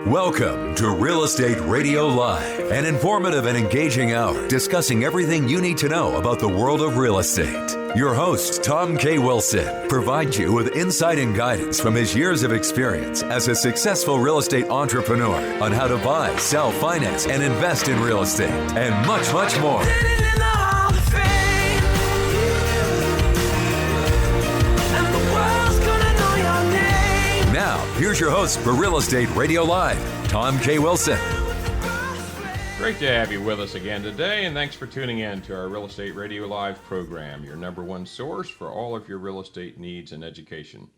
Welcome to Real Estate Radio Live, an informative and engaging hour discussing everything you need to know about the world of real estate. Your host, Tom K. Wilson, provides you with insight and guidance from his years of experience as a successful real estate entrepreneur on how to buy, sell, finance, and invest in real estate, and much, much more. Now, here's your host for Real Estate Radio Live, Tom K. Wilson. Great to have you with us again today, and thanks for tuning in to our Real Estate Radio Live program, your number one source for all of your real estate needs and education.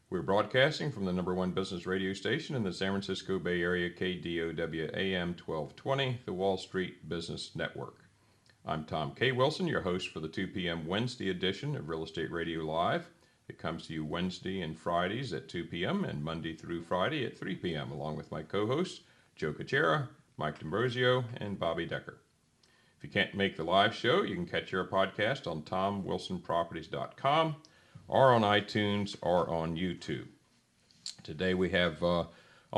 We're broadcasting from the number one business radio station in the San Francisco Bay Area, KDOW AM 1220, the Wall Street Business Network. I'm Tom K. Wilson, your host for the 2 p.m. Wednesday edition of Real Estate Radio Live. It comes to you Wednesday and Fridays at 2 p.m. and Monday through Friday at 3 p.m. along with my co-hosts, Joe Cachera, Mike D'Ambrosio, and Bobby Decker. If you can't make the live show, you can catch our podcast on TomWilsonProperties.com or on iTunes or on YouTube. Today we have on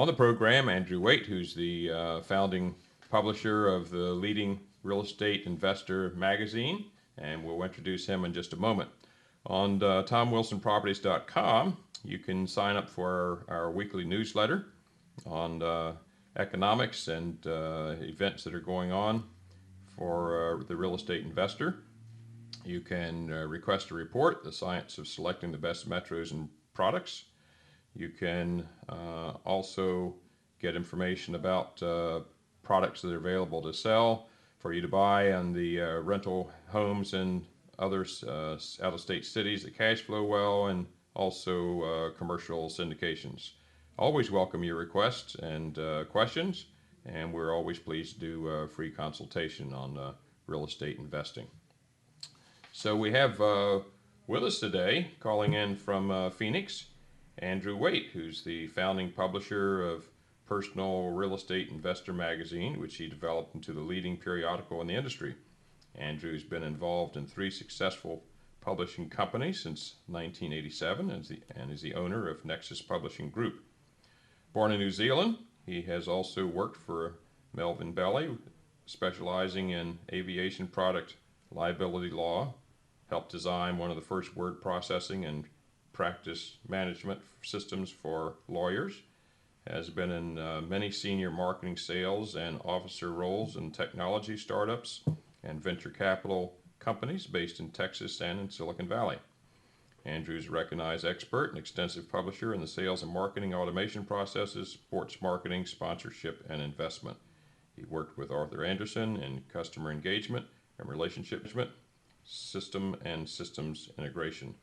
the program Andrew Waite, who's the founding publisher of the leading real estate investor magazine, and we'll introduce him in just a moment. On TomWilsonProperties.com, you can sign up for our weekly newsletter on economics and events that are going on for the real estate investor. You can request a report, The Science of Selecting the Best Metros and Products. You can also get information about products that are available to sell for you to buy on the rental homes and other out-of-state cities that cash flow well, and also commercial syndications. Always welcome your requests and questions, and we're always pleased to do a free consultation on real estate investing. So we have with us today, calling in from Phoenix, Andrew Waite, who's the founding publisher of Personal Real Estate Investor magazine, which he developed into the leading periodical in the industry. Andrew's been involved in 3 successful publishing companies since 1987 and is the owner of Nexzus Publishing Group. Born in New Zealand, he has also worked for Melvin Belli, specializing in aviation product liability law, helped design one of the first word processing and practice management systems for lawyers, has been in many senior marketing, sales, and officer roles in technology startups and venture capital companies based in Texas and in Silicon Valley. Andrew is a recognized expert and extensive publisher in the sales and marketing automation processes, sports marketing, sponsorship, and investment. He worked with Arthur Andersen in customer engagement and relationship management, system and systems integration.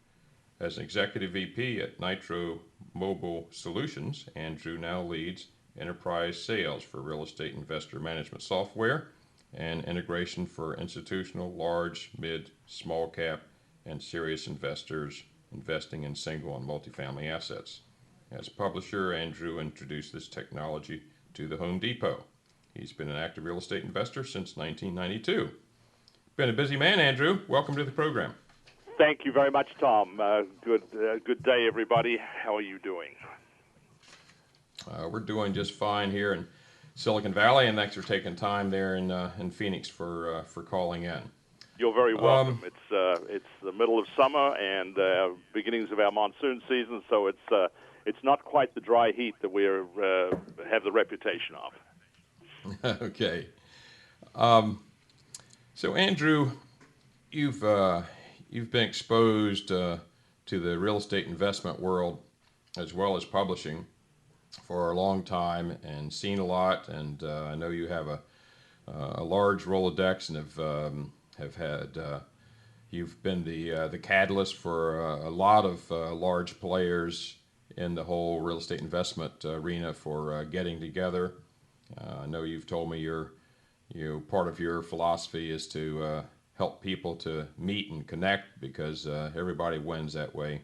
As an executive VP at Nitro Mobile Solutions, Andrew now leads enterprise sales for real estate investor management software and integration for institutional, large, mid, small cap, and serious investors investing in single and multifamily assets. As a publisher, Andrew introduced this technology to the Home Depot. He's been an active real estate investor since 1992. Been a busy man, Andrew. Welcome to the program. Thank you very much, Tom. Good day, everybody. How are you doing? We're doing just fine here in Silicon Valley, and thanks for taking time there in Phoenix for calling in. You're very welcome. It's the middle of summer and beginnings of our monsoon season, so it's not quite the dry heat that we have the reputation of. Okay. So Andrew, you've been exposed to the real estate investment world as well as publishing for a long time and seen a lot, and I know you have a large Rolodex and have had you've been the catalyst for a lot of large players in the whole real estate investment arena for getting together. I know you've told me part of your philosophy is to help people to meet and connect because everybody wins that way,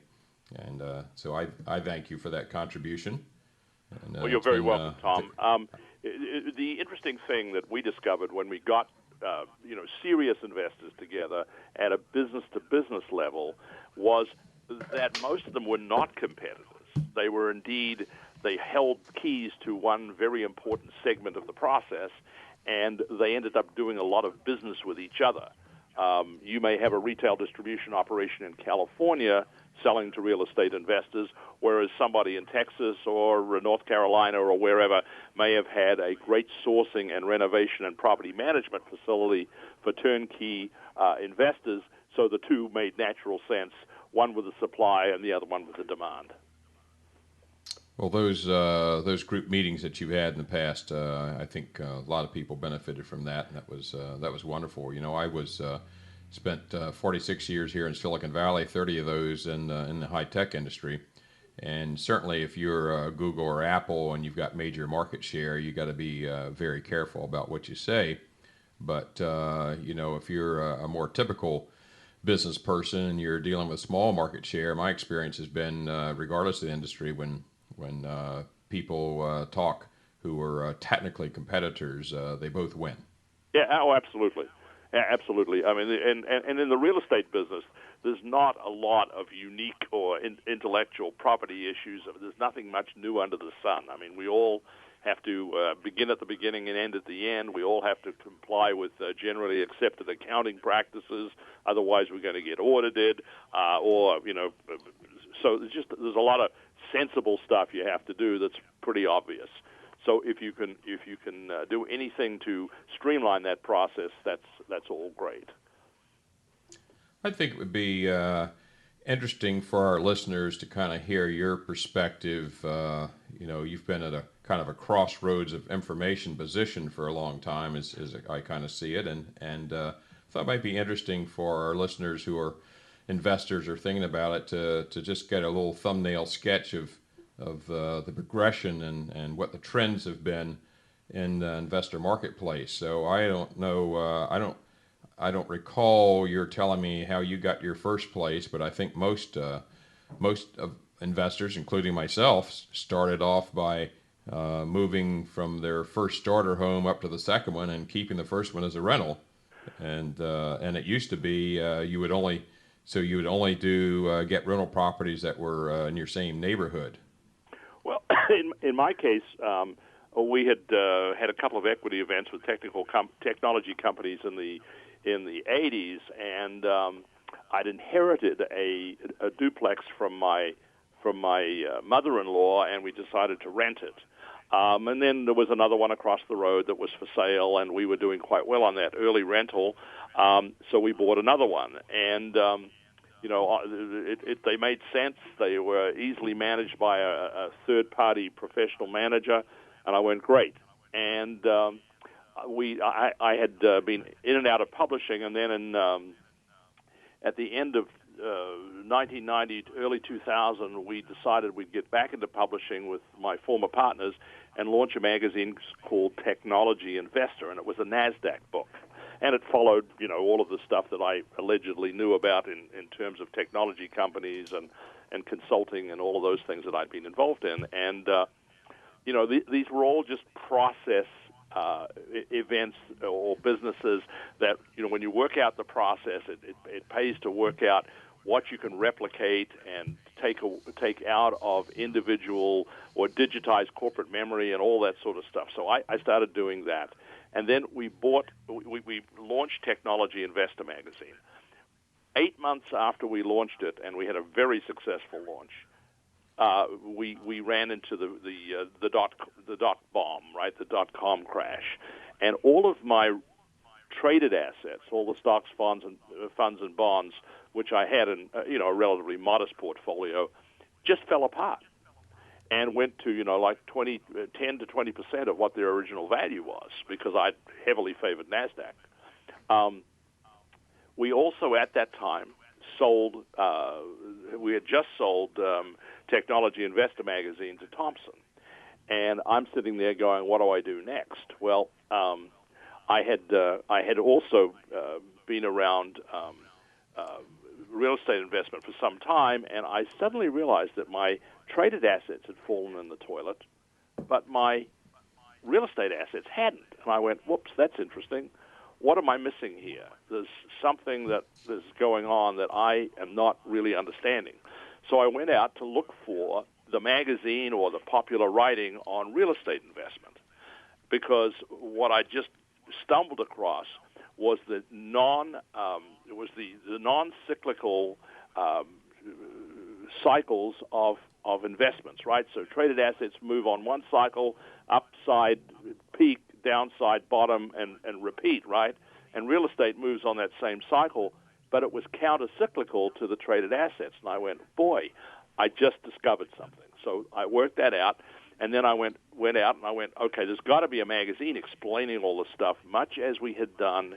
and so I thank you for that contribution. And, well, you're very welcome, Tom. The interesting thing that we discovered when we got serious investors together at a business-to-business level was that most of them were not competitors. They were indeed they held keys to one very important segment of the process, and they ended up doing a lot of business with each other. You may have a retail distribution operation in California selling to real estate investors, whereas somebody in Texas or North Carolina or wherever may have had a great sourcing and renovation and property management facility for turnkey investors. So the two made natural sense, one with the supply and the other one with the demand. Well, those group meetings that you've had in the past, I think a lot of people benefited from that, and that was wonderful. You know, I spent 46 years here in Silicon Valley, 30 of those in the high tech industry, and certainly if you're Google or Apple and you've got major market share, you got to be very careful about what you say. But you know, if you're a more typical business person and you're dealing with small market share, my experience has been, regardless of the industry, when people talk who are technically competitors, they both win. Yeah, oh, absolutely. Yeah, absolutely. I mean, and in the real estate business, there's not a lot of unique or intellectual property issues. There's nothing much new under the sun. I mean, we all have to begin at the beginning and end at the end. We all have to comply with generally accepted accounting practices. Otherwise, we're going to get audited, or, you know, so there's a lot of sensible stuff you have to do that's pretty obvious. So if you can do anything to streamline that process, that's all great. I think it would be interesting for our listeners to kind of hear your perspective. You know, you've been at a kind of a crossroads of information position for a long time, as I kind of see it, and thought it might be interesting for our listeners who are investors or thinking about it to just get a little thumbnail sketch of the progression and what the trends have been in the investor marketplace. So I don't know, I don't recall you're telling me how you got your first place, but I think most of investors, including myself, started off by moving from their first starter home up to the second one and keeping the first one as a rental. And it used to be you would only do get rental properties that were in your same neighborhood. Well, in my case, we had had a couple of equity events with technology companies in the 80s, and I'd inherited a duplex from my mother-in-law, and we decided to rent it. And then there was another one across the road that was for sale, and we were doing quite well on that early rental, so we bought another one. And you know, they made sense. They were easily managed by a third-party professional manager, and I went, great. And I had been in and out of publishing, and then at the end of 1990, early 2000, we decided we'd get back into publishing with my former partners and launch a magazine called Technology Investor, and it was a NASDAQ book. And it followed, you know, all of the stuff that I allegedly knew about in terms of technology companies and consulting and all of those things that I'd been involved in. And, you know, these were all just process events or businesses that, you know, when you work out the process, it pays to work out what you can replicate and take out of individual or digitized corporate memory and all that sort of stuff. So I started doing that. And then we launched Technology Investor magazine. 8 months after we launched it, and we had a very successful launch, we ran into the dot bomb, right? The .com crash, and all of my traded assets, all the stocks, funds, and bonds, which I had in a relatively modest portfolio, just fell apart and went to like 10 to 20% of what their original value was, because I heavily favored NASDAQ. We also at that time sold. We had just sold Technology Investor magazine to Thomson, and I'm sitting there going, "What do I do next?" Well, I had also been around real estate investment for some time, and I suddenly realized that my traded assets had fallen in the toilet, but my real estate assets hadn't. And I went, "Whoops, that's interesting. What am I missing here? There's something that is going on that I am not really understanding." So I went out to look for the magazine or the popular writing on real estate investment, because what I just stumbled across was the non-cyclical cycles of investments, right? So traded assets move on one cycle, upside, peak, downside, bottom, and repeat, right? And real estate moves on that same cycle, but it was counter-cyclical to the traded assets. And I went, boy, I just discovered something. So I worked that out, and then I went out and I went, okay, there's got to be a magazine explaining all this stuff, much as we had done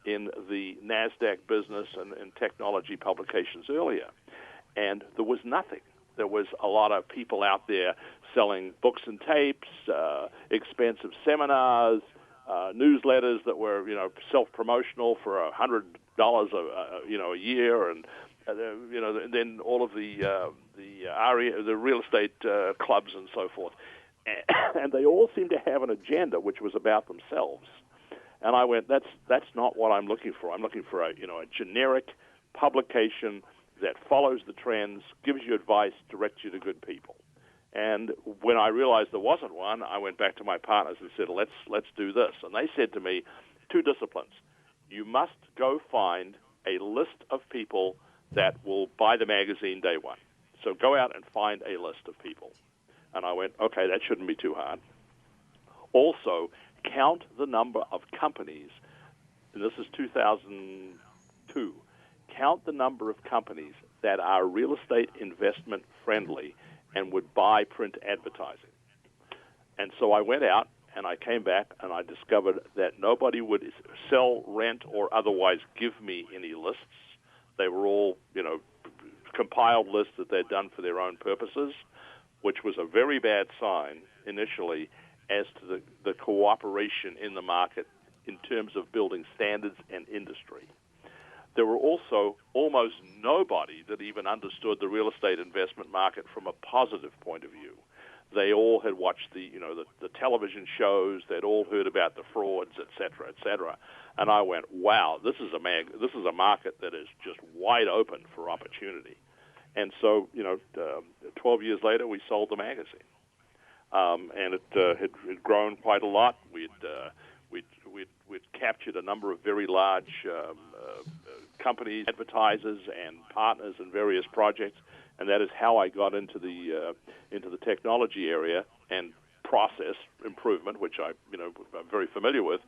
in the NASDAQ business and technology publications earlier. And there was nothing. There was a lot of people out there selling books and tapes, expensive seminars, newsletters that were, self-promotional for $100 a year, and then all of the real estate clubs and so forth, and they all seemed to have an agenda which was about themselves. And I went, that's not what I'm looking for. I'm looking for a generic publication that follows the trends, gives you advice, directs you to good people. And when I realized there wasn't one, I went back to my partners and said, let's do this. And they said to me, 2 disciplines. You must go find a list of people that will buy the magazine day one. So go out and find a list of people. And I went, okay, that shouldn't be too hard. Also, count the number of companies, and this is 2002, count the number of companies that are real estate investment friendly and would buy print advertising. And so I went out and I came back and I discovered that nobody would sell, rent, or otherwise give me any lists. They were all, compiled lists that they'd done for their own purposes, which was a very bad sign initially as to the cooperation in the market in terms of building standards and industry. There were also almost nobody that even understood the real estate investment market from a positive point of view. They all had watched the television shows. They'd all heard about the frauds, et cetera, et cetera. And I went, wow, this is a market that is just wide open for opportunity. And so, 12 years later, we sold the magazine, and it had grown quite a lot. We'd captured a number of very large companies, advertisers, and partners in various projects, and that is how I got into the technology area and process improvement, which I'm very familiar with.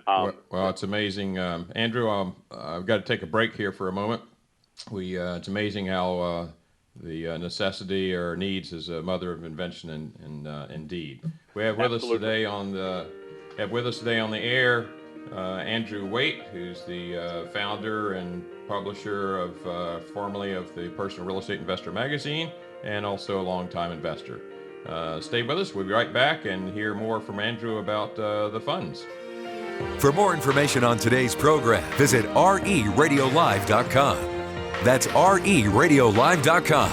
Well, it's amazing, Andrew. I've got to take a break here for a moment. It's amazing how the necessity or needs is a mother of invention, and indeed. We have with us today on the air Andrew Waite, who's the founder and publisher of formerly of the Personal Real Estate Investor magazine, and also a longtime investor. Stay with us. We'll be right back and hear more from Andrew about the funds. For more information on today's program, visit RERadiolive.com. That's RERadiolive.com.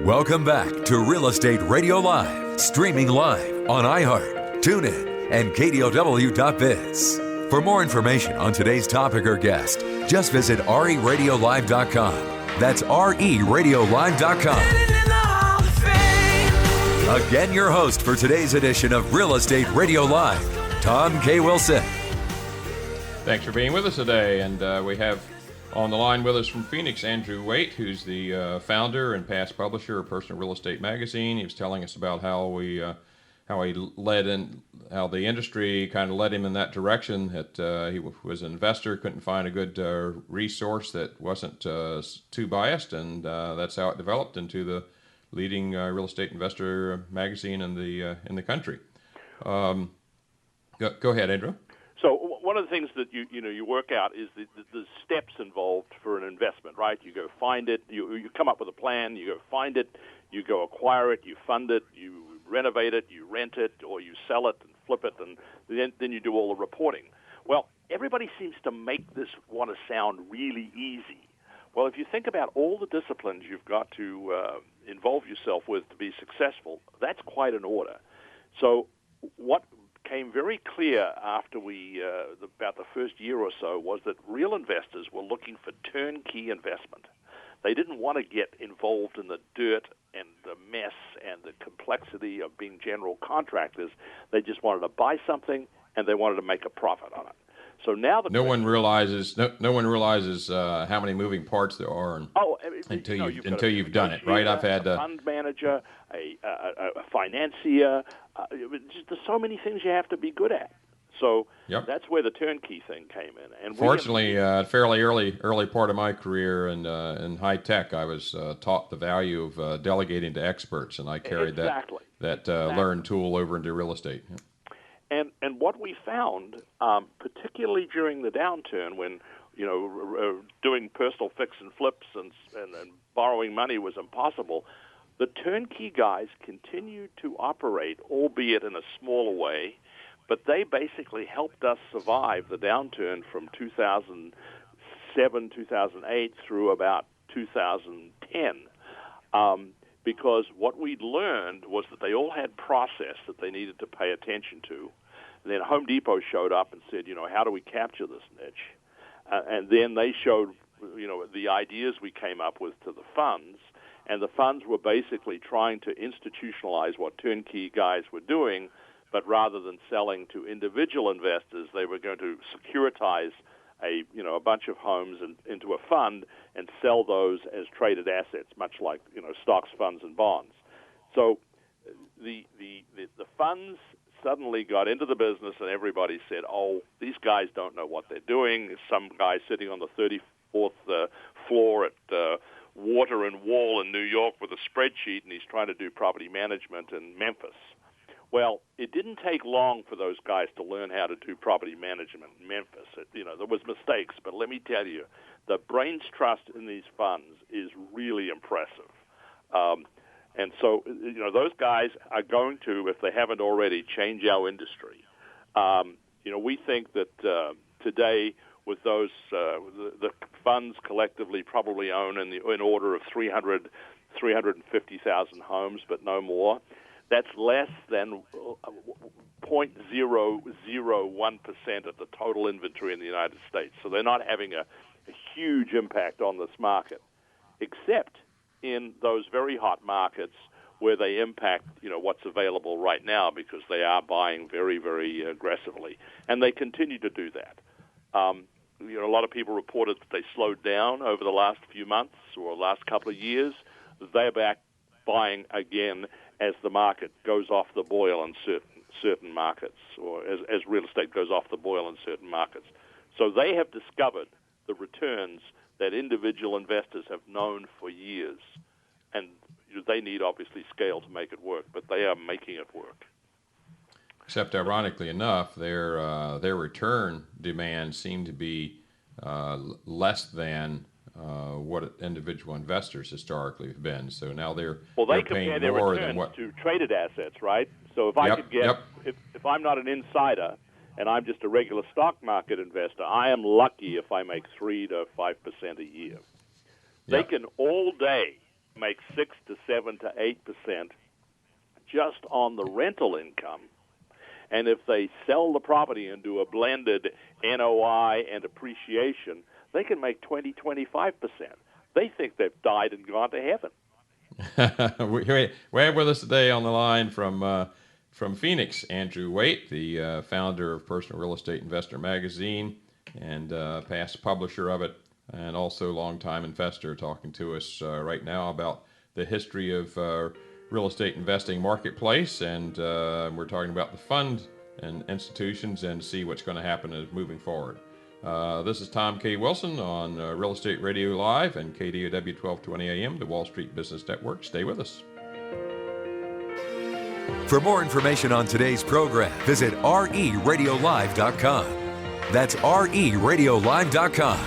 Welcome back to Real Estate Radio Live, streaming live on iHeart, TuneIn, and KDOW.biz. For more information on today's topic or guest, just visit RERadiolive.com. That's RERadiolive.com. Again, your host for today's edition of Real Estate Radio Live, Tom K. Wilson. Thanks for being with us today, and we have on the line with us from Phoenix, Andrew Waite, who's the founder and past publisher of Personal Real Estate magazine. He was telling us about how he led in, how the industry kind of led him in that direction. That he was an investor, couldn't find a good resource that wasn't too biased, and that's how it developed into the leading real estate investor magazine in the country. Go ahead, Andrew. So one of the things that you work out is the steps involved for an investment, right? You go find it, you come up with a plan, you go find it, you go acquire it, you fund it, you renovate it, you rent it, or you sell it and flip it, and then you do all the reporting. Well, everybody seems to make this want to sound really easy. Well, if you think about all the disciplines you've got to involve yourself with to be successful, that's quite an order. So what became very clear after about the first year or so was that real investors were looking for turnkey investment. They didn't want to get involved in the dirt and the mess and the complexity of being general contractors. They just wanted to buy something and they wanted to make a profit on it. So now no one realizes how many moving parts there are until you've done it, right? I've had a fund manager, a financier. There's so many things you have to be good at. So that's where the turnkey thing came in. And fortunately, fairly early part of my career in high tech, I was taught the value of delegating to experts, and I carried that learned tool over into real estate. Yeah. And what we found, particularly during the downturn, when doing personal fix and flips and borrowing money was impossible, the turnkey guys continued to operate, albeit in a smaller way, but they basically helped us survive the downturn from 2007, 2008 through about 2010. Because what we'd learned was that they all had process that they needed to pay attention to. And then Home Depot showed up and said, how do we capture this niche? And then they showed, the ideas we came up with to the funds. And the funds were basically trying to institutionalize what turnkey guys were doing, but rather than selling to individual investors, they were going to securitize a bunch of homes into a fund and sell those as traded assets, much like stocks, funds, and bonds. So the funds suddenly got into the business, and everybody said, "Oh, these guys don't know what they're doing." Some guy sitting on the 34th floor at Water and Wall in New York with a spreadsheet, and he's trying to do property management in Memphis. Well, it didn't take long for those guys to learn how to do property management in Memphis. There was mistakes, but let me tell you, the brains trust in these funds is really impressive. And so, those guys are going to, if they haven't already, change our industry. We think that today, with those, the funds collectively probably own in order of 350,000 homes, but no more. That's less than 0.001% of the total inventory in the United States. So they're not having a huge impact on this market, except in those very hot markets where they impact, what's available right now, because they are buying very, very aggressively. And they continue to do that. A lot of people reported that they slowed down over the last few months or last couple of years. They're back buying again as the market goes off the boil in certain markets, or as real estate goes off the boil in certain markets. So they have discovered the returns that individual investors have known for years. And they need, obviously, scale to make it work, but they are making it work. Except, ironically enough, their return demands seem to be less than what individual investors historically have been. So now they're paying their more returns than what to traded assets, right? So if I could get, if I'm not an insider and I'm just a regular stock market investor, I am lucky if I make 3 to 5% a year. They can all day make 6 to 7 to 8% just on the rental income. And if they sell the property and do a blended NOI and appreciation, they can make 20, 25%. They think they've died and gone to heaven. We have with us today on the line from Phoenix, Andrew Waite, the founder of Personal Real Estate Investor Magazine and past publisher of it, and also longtime investor, talking to us right now about the history of real estate investing marketplace, and we're talking about the fund and institutions and see what's going to happen moving forward. This is Tom K. Wilson on Real Estate Radio Live and KDOW 1220 AM, the Wall Street Business Network. Stay with us. For more information on today's program, visit RERadiolive.com. That's RERadiolive.com.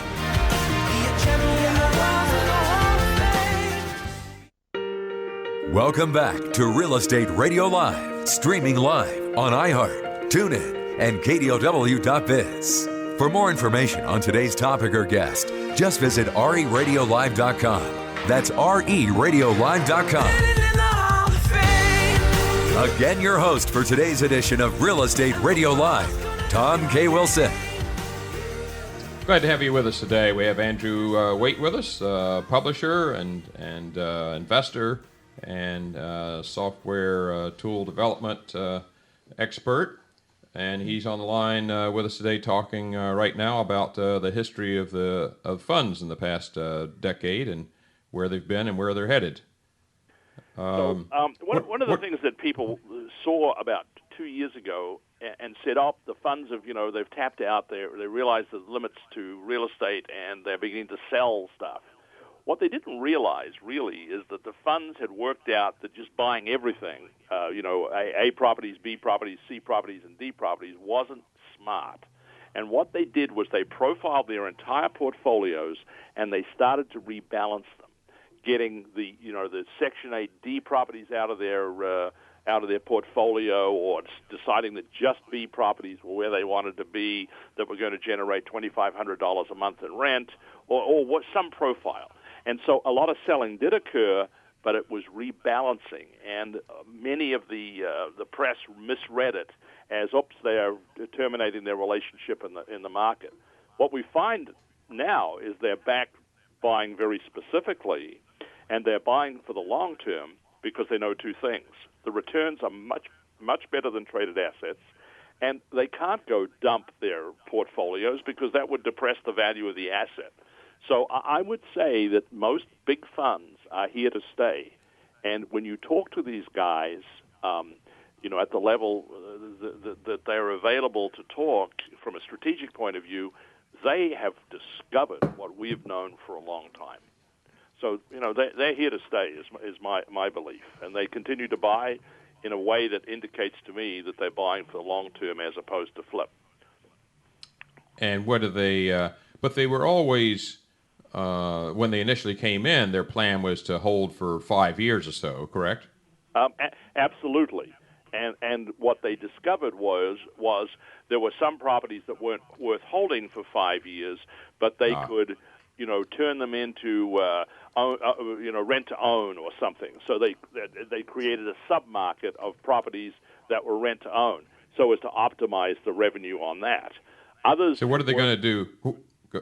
Welcome back to Real Estate Radio Live, streaming live on iHeart, TuneIn, and KDOW.biz. For more information on today's topic or guest, just visit RERadiolive.com. That's RERadiolive.com. Again, your host for today's edition of Real Estate Radio Live, Tom K. Wilson. Glad to have you with us today. We have Andrew Waite with us, publisher and investor and software tool development expert. And he's on the line with us today talking right now about the history of funds in the past decade and where they've been and where they're headed. One of the things that people saw about 2 years ago and said, oh, the funds have, they've tapped out. They realized the limits to real estate and they're beginning to sell stuff. What they didn't realize, really, is that the funds had worked out that just buying everything, A properties, B properties, C properties, and D properties wasn't smart. And what they did was they profiled their entire portfolios and they started to rebalance them, getting the Section 8D properties out of their portfolio, or deciding that just B properties were where they wanted to be, that were going to generate $2,500 a month in rent, or what some profile. And so a lot of selling did occur, but it was rebalancing, and many of the press misread it as, oops, they are terminating their relationship in the market. What we find now is they're back buying very specifically, and they're buying for the long term because they know two things. The returns are much, much better than traded assets, and they can't go dump their portfolios because that would depress the value of the asset. So I would say that most big funds are here to stay. And when you talk to these guys, at the level that they're available to talk from a strategic point of view, they have discovered what we've known for a long time. So, they're here to stay is my belief. And they continue to buy in a way that indicates to me that they're buying for the long term as opposed to flip. And what do they, but they were always, when they initially came in, their plan was to hold for 5 years or so, correct? Absolutely. And what they discovered was there were some properties that weren't worth holding for 5 years, but they could, turn them into, rent to own or something. So they created a sub-market of properties that were rent to own so as to optimize the revenue on that. Others. So what are they going to do?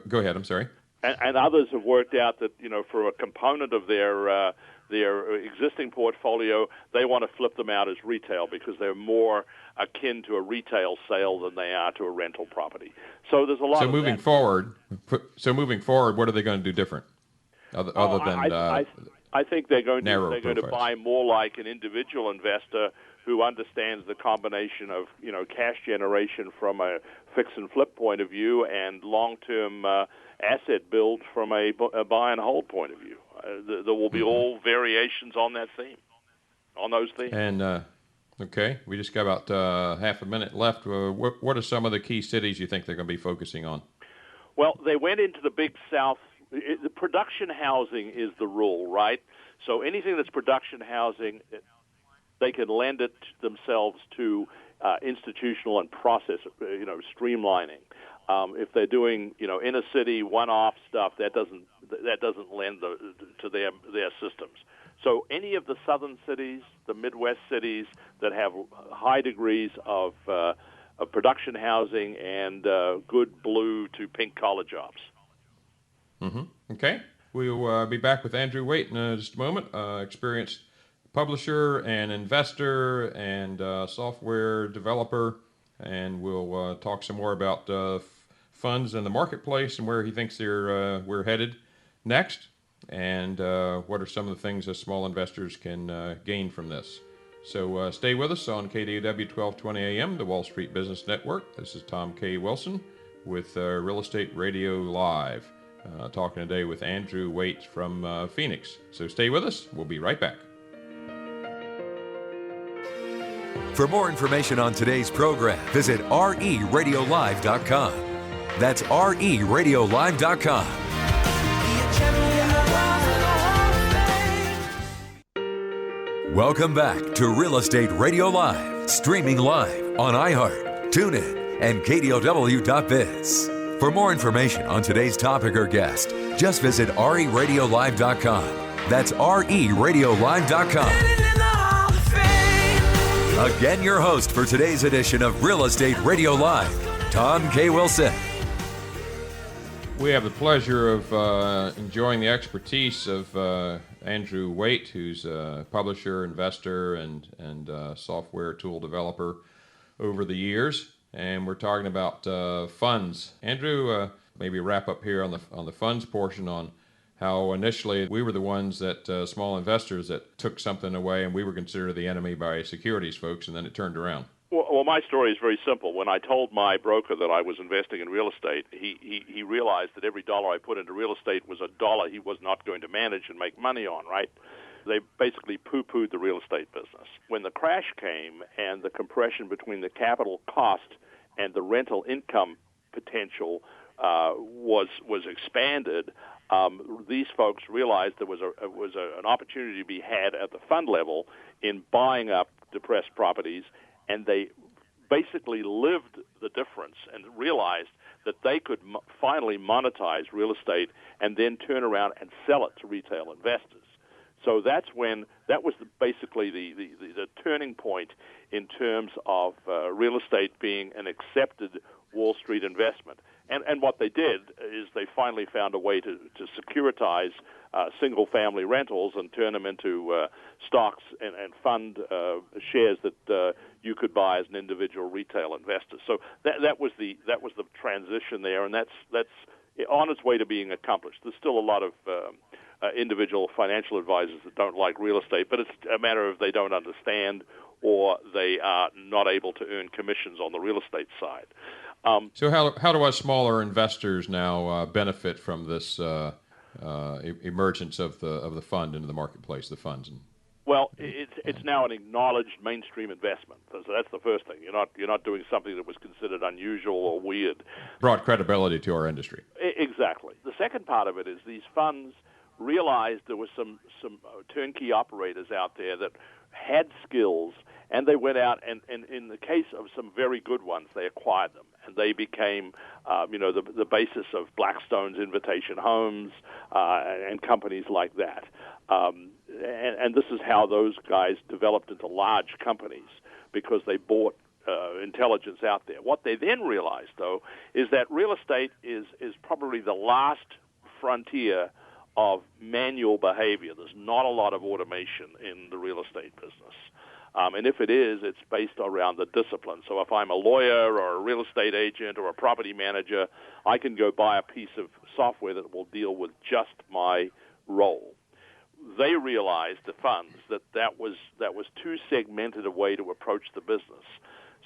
Go ahead, I'm sorry. And others have worked out that, for a component of their existing portfolio, they want to flip them out as retail because they're more akin to a retail sale than they are to a rental property. So there's a lot. So moving forward, what are they going to do different, other than? I think they're going to buy more like an individual investor who understands the combination of cash generation from a fix and flip point of view and long-term asset build from a buy and hold point of view. There will be all variations on that theme, on those themes. And okay, we just got about half a minute left. What are some of the key cities you think they're going to be focusing on? Well, they went into the Big South. The production housing is the rule, right? So anything that's production housing, they can lend it themselves to institutional and process, streamlining. If they're doing, inner city one-off stuff, that doesn't lend to their systems. So any of the southern cities, the Midwest cities that have high degrees of production housing and good blue to pink collar jobs. Mm-hmm. Okay, we'll be back with Andrew Waite in just a moment. Experienced publisher and investor and software developer, and we'll talk some more about funds in the marketplace and where he thinks we're headed next, and what are some of the things that small investors can gain from this. So stay with us on KDOW 1220 AM, the Wall Street Business Network. This is Tom K. Wilson with Real Estate Radio Live, talking today with Andrew Waite from Phoenix. So stay with us. We'll be right back. For more information on today's program, visit reradiolive.com. That's reradiolive.com. Welcome back to Real Estate Radio Live, streaming live on iHeart, TuneIn, and KDOW.biz. For more information on today's topic or guest, just visit reradiolive.com. That's reradiolive.com. Again, your host for today's edition of Real Estate Radio Live, Tom K. Wilson. We have the pleasure of enjoying the expertise of Andrew Waite, who's a publisher, investor, and software tool developer over the years. And we're talking about funds. Andrew, maybe wrap up here on the funds portion on how initially we were the ones that small investors that took something away, and we were considered the enemy by securities folks, and then it turned around. Well, my story is very simple. When I told my broker that I was investing in real estate, he realized that every dollar I put into real estate was a dollar he was not going to manage and make money on, right? They basically poo-pooed the real estate business. When the crash came and the compression between the capital cost and the rental income potential was expanded, these folks realized there was an opportunity to be had at the fund level in buying up depressed properties, and they basically lived the difference and realized that they could finally monetize real estate and then turn around and sell it to retail investors. So that was basically the turning point in terms of real estate being an accepted Wall Street investment. And what they did is they finally found a way to securitize single-family rentals and turn them into stocks and fund shares that you could buy as an individual retail investor. So that was the transition there, and that's on its way to being accomplished. There's still a lot of individual financial advisors that don't like real estate, but it's a matter of they don't understand or they are not able to earn commissions on the real estate side. So how do us smaller investors now benefit from this emergence of the fund into the marketplace, the funds? Well, it's now an acknowledged mainstream investment. So that's the first thing. You're not doing something that was considered unusual or weird. Brought credibility to our industry. Exactly. The second part of it is these funds realized there were some turnkey operators out there that had skills, and they went out and in the case of some very good ones, they acquired them, and they became, the basis of Blackstone's Invitation Homes and companies like that. And this is how those guys developed into large companies, because they bought intelligence out there. What they then realized, though, is that real estate is probably the last frontier of manual behavior. There's not a lot of automation in the real estate business. And if it is, it's based around the discipline. So if I'm a lawyer or a real estate agent or a property manager, I can go buy a piece of software that will deal with just my role. They realized, the funds, that was too segmented a way to approach the business.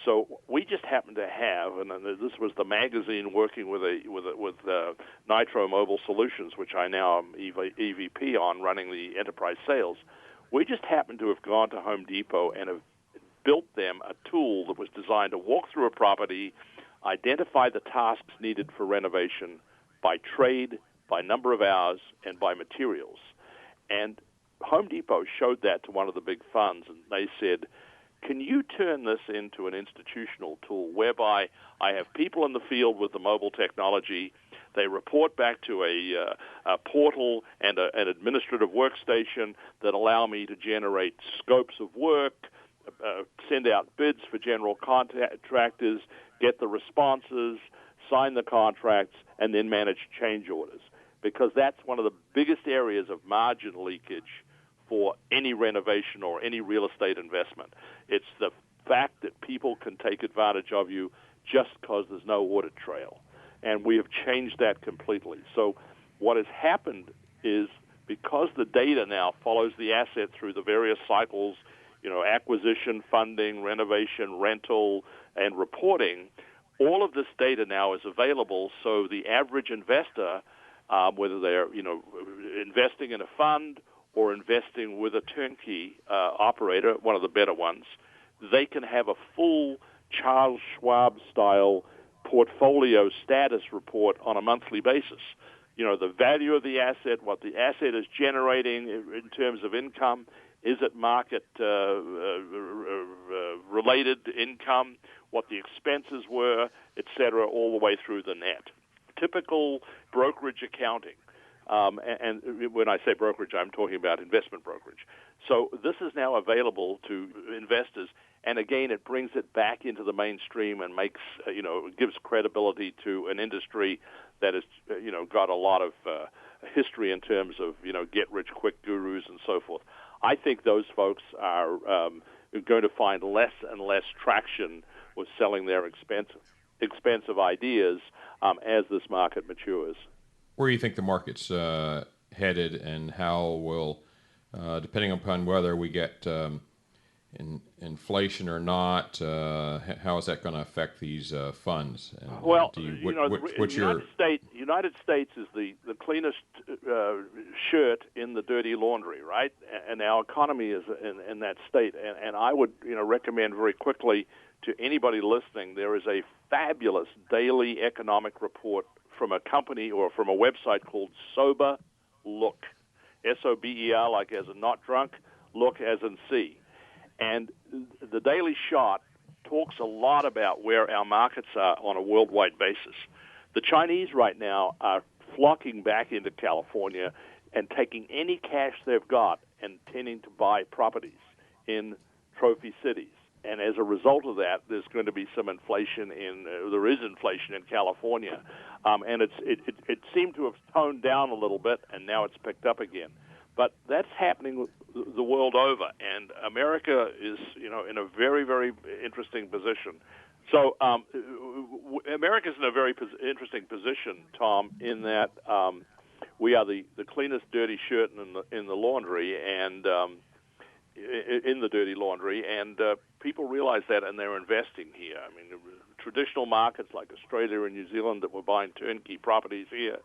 So we just happened to have, and this was the magazine working with Nitro Mobile Solutions, which I now am EVP on, running the enterprise sales. We just happened to have gone to Home Depot and have built them a tool that was designed to walk through a property, identify the tasks needed for renovation by trade, by number of hours, and by materials. And Home Depot showed that to one of the big funds, and they said, can you turn this into an institutional tool whereby I have people in the field with the mobile technology, they report back to a portal and an administrative workstation that allow me to generate scopes of work, send out bids for general contractors, get the responses, sign the contracts, and then manage change orders? Because that's one of the biggest areas of margin leakage for any renovation or any real estate investment. It's the fact that people can take advantage of you just because there's no audit trail. And we have changed that completely. So what has happened is, because the data now follows the asset through the various cycles, acquisition, funding, renovation, rental, and reporting, all of this data now is available, so the average investor, whether they're investing in a fund or investing with a turnkey operator, one of the better ones, they can have a full Charles Schwab-style portfolio status report on a monthly basis. The value of the asset, what the asset is generating in terms of income, is it market related income, what the expenses were, et cetera, all the way through the net. Typical brokerage accounting. And when I say brokerage, I'm talking about investment brokerage. So this is now available to investors, And again, it brings it back into the mainstream and makes, gives credibility to an industry that has, got a lot of history in terms of, get-rich-quick gurus and so forth. I think those folks are going to find less and less traction with selling their expensive ideas as this market matures. Where do you think the market's headed, and how will, depending upon whether we get inflation or not, how is that going to affect these funds? And, well, United States is the cleanest shirt in the dirty laundry, right? And our economy is in that state. And I would recommend very quickly to anybody listening, there is a fabulous daily economic report from a company or from a website called Sober Look, S-O-B-E-R, like as in not drunk, look as in see. And the Daily Shot talks a lot about where our markets are on a worldwide basis. The Chinese right now are flocking back into California and taking any cash they've got and tending to buy properties in trophy cities. And as a result of that, there's going to be some inflation there is inflation in California. And it seemed to have toned down a little bit, and now it's picked up again. But that's happening the world over, and America is, in a very, very interesting position. So America's in a very interesting position, Tom, in that we are the cleanest dirty shirt in the laundry, and in the dirty laundry, and people realize that, and they're investing here. I mean, traditional markets like Australia and New Zealand that were buying turnkey properties here,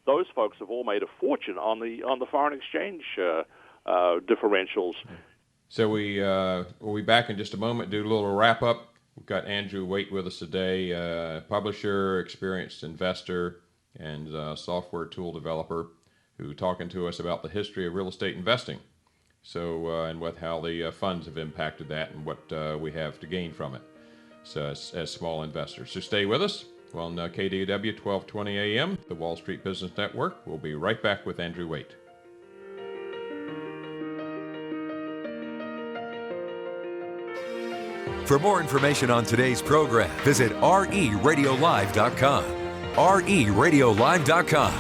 those folks have all made a fortune on the foreign exchange differentials. So we'll be back in just a moment, do a little wrap up. We've got Andrew Waite with us today, publisher, experienced investor, and software tool developer, who talking to us about the history of real estate investing. So and with how the funds have impacted that and what we have to gain from it. So as small investors. So stay with us. On KDOW 1220 AM, the Wall Street Business Network. We'll be right back with Andrew Waite. For more information on today's program, visit RERadiolive.com. RERadiolive.com.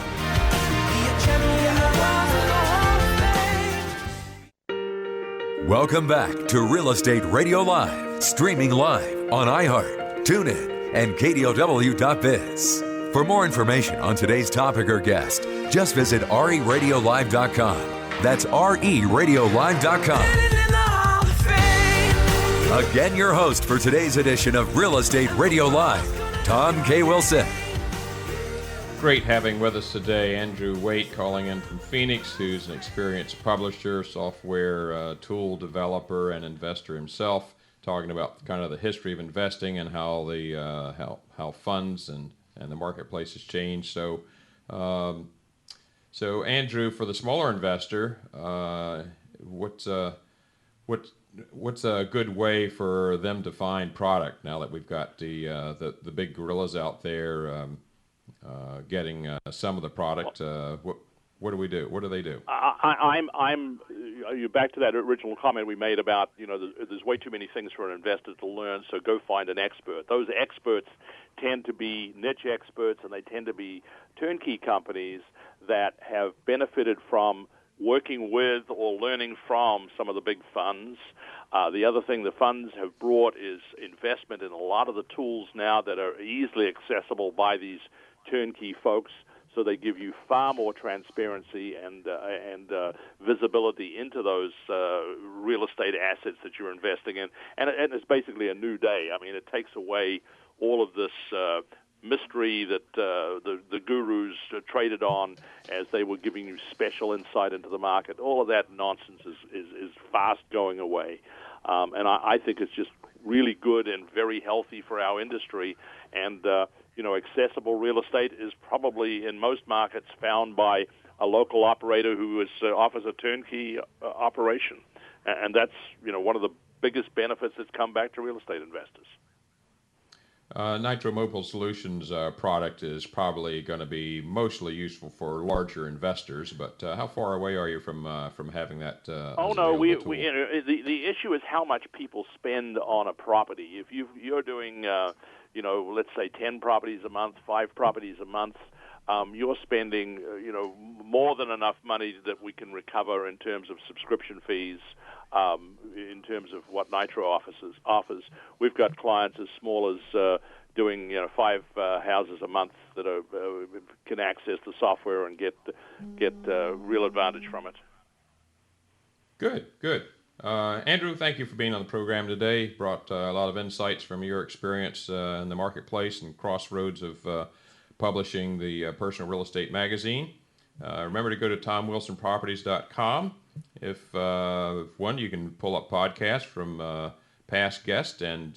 Welcome back to Real Estate Radio Live, streaming live on iHeart, TuneIn, and KDOW.biz. For more information on today's topic or guest, just visit RERadiolive.com. That's RERadiolive.com. Again, your host for today's edition of Real Estate Radio Live, Tom K. Wilson. Great having with us today Andrew Waite, calling in from Phoenix, who's an experienced publisher, software tool developer, and investor himself, talking about kind of the history of investing and how the how funds and the marketplace has changed. So, so Andrew, for the smaller investor, what's a good way for them to find product now that we've got the big gorillas out there getting some of the product? What do we do? What do they do? You're back to that original comment we made about, there's way too many things for an investor to learn, so go find an expert. Those experts tend to be niche experts, and they tend to be turnkey companies that have benefited from working with or learning from some of the big funds. The other thing the funds have brought is investment in a lot of the tools now that are easily accessible by these turnkey folks. So they give you far more transparency and visibility into those real estate assets that you're investing in. And it's basically a new day. I mean, it takes away all of this mystery that the gurus traded on as they were giving you special insight into the market. All of that nonsense is fast going away. And I think it's just really good and very healthy for our industry. And accessible real estate is probably in most markets found by a local operator who offers a turnkey operation. And that's, one of the biggest benefits that's come back to real estate investors. Nitro Mobile Solutions product is probably going to be mostly useful for larger investors, but how far away are you from having that? Oh no, the issue is how much people spend on a property. If you're doing, let's say 10 properties a month, 5 properties a month, you're spending, more than enough money that we can recover in terms of subscription fees. In terms of what Nitro offers, we've got clients as small as doing 5 houses a month that can access the software and get real advantage from it. Good. Andrew, thank you for being on the program today. Brought a lot of insights from your experience in the marketplace and crossroads of publishing the Personal Real Estate Magazine. Remember to go to TomWilsonProperties.com. If you can pull up podcasts from past guests and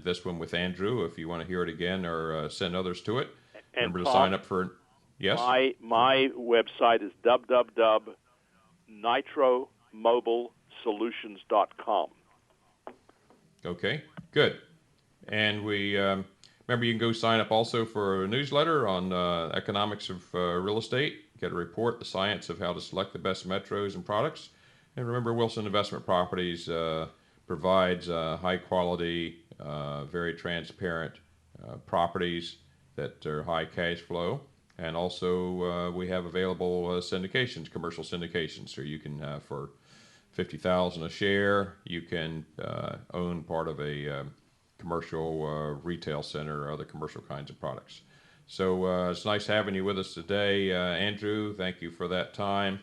this one with Andrew if you want to hear it again or send others to it. And remember Tom, to sign up for. Yes. My website is www.nitromobilesolutions.com. Okay, good. And we remember you can go sign up also for a newsletter on economics of real estate. Get a report, the science of how to select the best metros and products. And remember, Wilson Investment Properties provides high quality, very transparent properties that are high cash flow. And also we have available syndications, commercial syndications. So you can, for $50,000 a share, you can own part of a commercial retail center or other commercial kinds of products. So it's nice having you with us today, Andrew. Thank you for that time,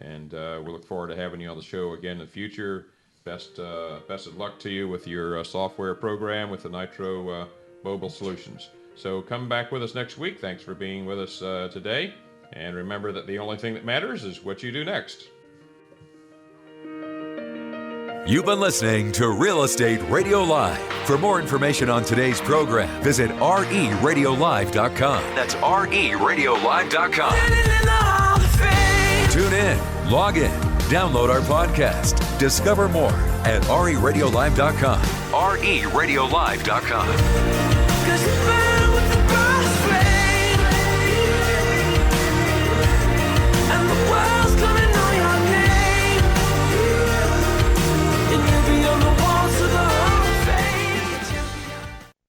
and we look forward to having you on the show again in the future. Best of luck to you with your software program with the Nitro Mobile Solutions. So come back with us next week. Thanks for being with us today, and remember that the only thing that matters is what you do next. You've been listening to Real Estate Radio Live. For more information on today's program, visit RERadiolive.com. That's RERadiolive.com. Tune in, log in, download our podcast. Discover more at RERadiolive.com. RERadiolive.com.